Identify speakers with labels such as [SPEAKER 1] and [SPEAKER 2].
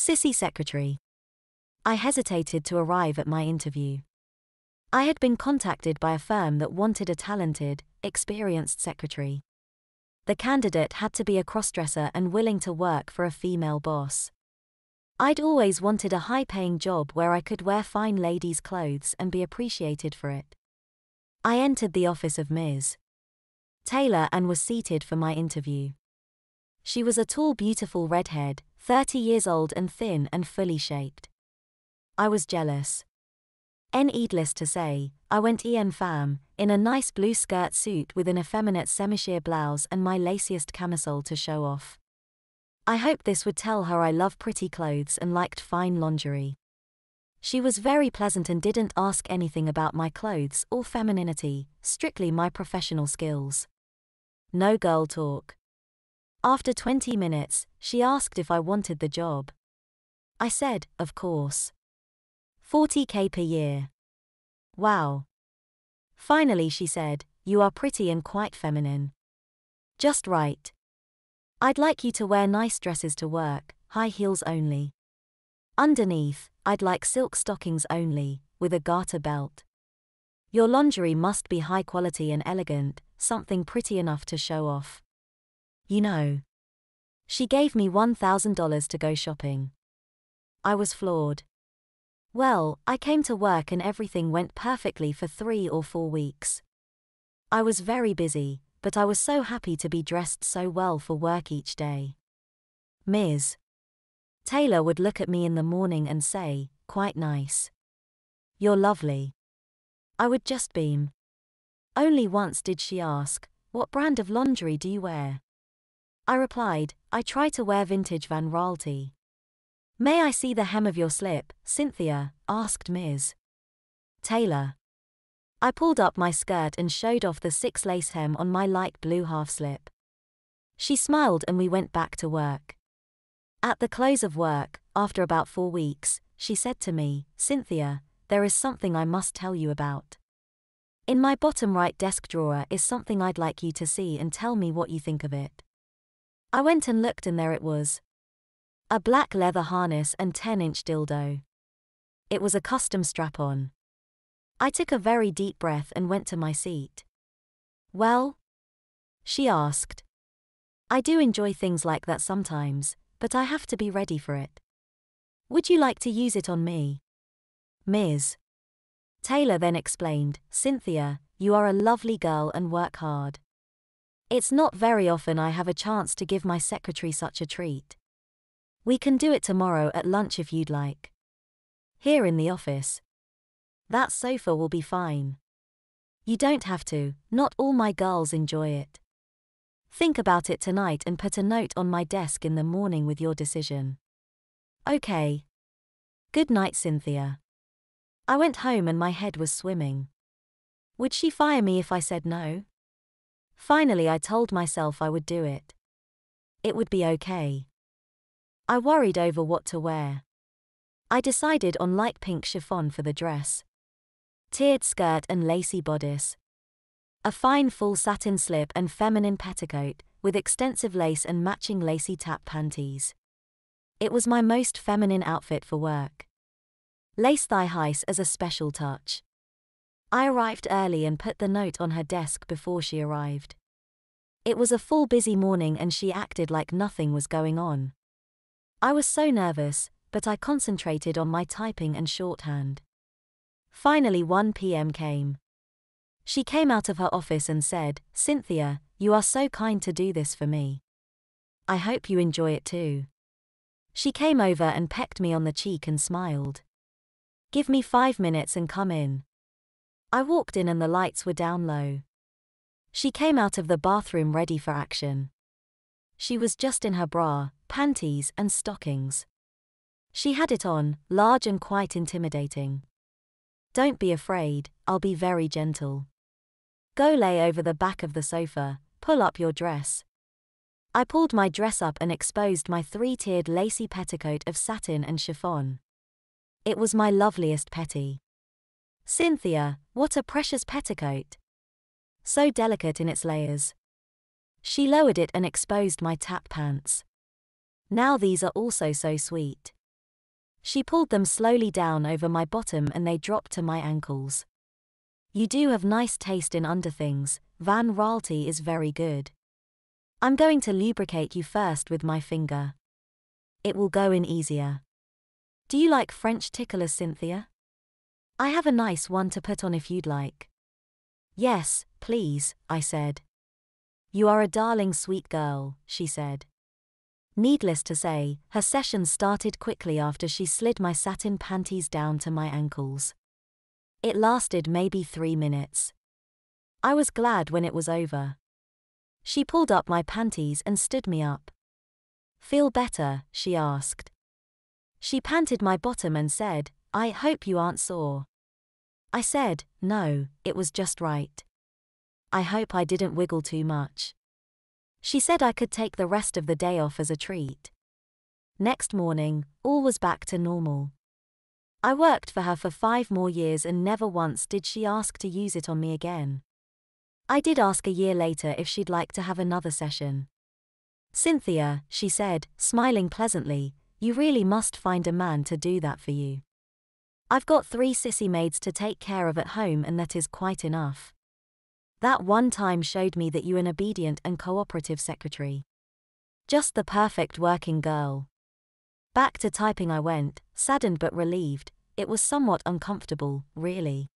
[SPEAKER 1] Sissy Secretary. I hesitated to arrive at my interview. I had been contacted by a firm that wanted a talented, experienced secretary. The candidate had to be a crossdresser and willing to work for a female boss. I'd always wanted a high-paying job where I could wear fine ladies' clothes and be appreciated for it. I entered the office of Ms. Taylor and was seated for my interview. She was a tall, beautiful redhead, 30 years old and thin and fully shaped. I was jealous. Needless to say, I went en femme, in a nice blue skirt suit with an effeminate semi-sheer blouse and my laciest camisole to show off. I hoped this would tell her I love pretty clothes and liked fine lingerie. She was very pleasant and didn't ask anything about my clothes or femininity, strictly my professional skills. No girl talk. After 20 minutes, she asked if I wanted the job. I said, of course. $40K per year. Wow. Finally she said, you are pretty and quite feminine. Just right. I'd like you to wear nice dresses to work, high heels only. Underneath, I'd like silk stockings only, with a garter belt. Your lingerie must be high quality and elegant, something pretty enough to show off. You know. She gave me $1,000 to go shopping. I was floored. Well, I came to work and everything went perfectly for 3 or 4 weeks. I was very busy, but I was so happy to be dressed so well for work each day. Ms. Taylor would look at me in the morning and say, quite nice. You're lovely. I would just beam. Only once did she ask, what brand of lingerie do you wear? I replied, I try to wear vintage Van Raalte. May I see the hem of your slip, Cynthia? Asked Ms. Taylor. I pulled up my skirt and showed off the 6 lace hem on my light blue half slip. She smiled and we went back to work. At the close of work, after about 4 weeks, she said to me, Cynthia, there is something I must tell you about. In my bottom right desk drawer is something I'd like you to see and tell me what you think of it. I went and looked and there it was. A black leather harness and 10-inch dildo. It was a custom strap-on. I took a very deep breath and went to my seat. Well? She asked. I do enjoy things like that sometimes, but I have to be ready for it. Would you like to use it on me? Ms. Taylor then explained, Cynthia, you are a lovely girl and work hard. It's not very often I have a chance to give my secretary such a treat. We can do it tomorrow at lunch if you'd like. Here in the office. That sofa will be fine. You don't have to, not all my girls enjoy it. Think about it tonight and put a note on my desk in the morning with your decision. Okay. Good night, Cynthia. I went home and my head was swimming. Would she fire me if I said no? Finally I told myself I would do it. It would be okay. I worried over what to wear. I decided on light pink chiffon for the dress. Tiered skirt and lacy bodice. A fine full satin slip and feminine petticoat, with extensive lace and matching lacy tap panties. It was my most feminine outfit for work. Lace thigh-highs as a special touch. I arrived early and put the note on her desk before she arrived. It was a full busy morning and she acted like nothing was going on. I was so nervous, but I concentrated on my typing and shorthand. Finally 1 p.m. came. She came out of her office and said, Cynthia, you are so kind to do this for me. I hope you enjoy it too. She came over and pecked me on the cheek and smiled. Give me 5 minutes and come in. I walked in and the lights were down low. She came out of the bathroom ready for action. She was just in her bra, panties and stockings. She had it on, large and quite intimidating. Don't be afraid, I'll be very gentle. Go lay over the back of the sofa, pull up your dress. I pulled my dress up and exposed my 3-tiered lacy petticoat of satin and chiffon. It was my loveliest petty. Cynthia, what a precious petticoat. So delicate in its layers. She lowered it and exposed my tap pants. Now these are also so sweet. She pulled them slowly down over my bottom and they dropped to my ankles. You do have nice taste in underthings, Van Raalte is very good. I'm going to lubricate you first with my finger. It will go in easier. Do you like French ticklers, Cynthia? I have a nice one to put on if you'd like. Yes, please, I said. You are a darling sweet girl, she said. Needless to say, her session started quickly after she slid my satin panties down to my ankles. It lasted maybe 3 minutes. I was glad when it was over. She pulled up my panties and stood me up. Feel better, she asked. She panted my bottom and said, I hope you aren't sore. I said, no, it was just right. I hope I didn't wiggle too much. She said I could take the rest of the day off as a treat. Next morning, all was back to normal. I worked for her for 5 more years and never once did she ask to use it on me again. I did ask a year later if she'd like to have another session. Cynthia, she said, smiling pleasantly, you really must find a man to do that for you. I've got 3 sissy maids to take care of at home and that is quite enough. That one time showed me that you're an obedient and cooperative secretary. Just the perfect working girl. Back to typing I went, saddened but relieved. It was somewhat uncomfortable, really.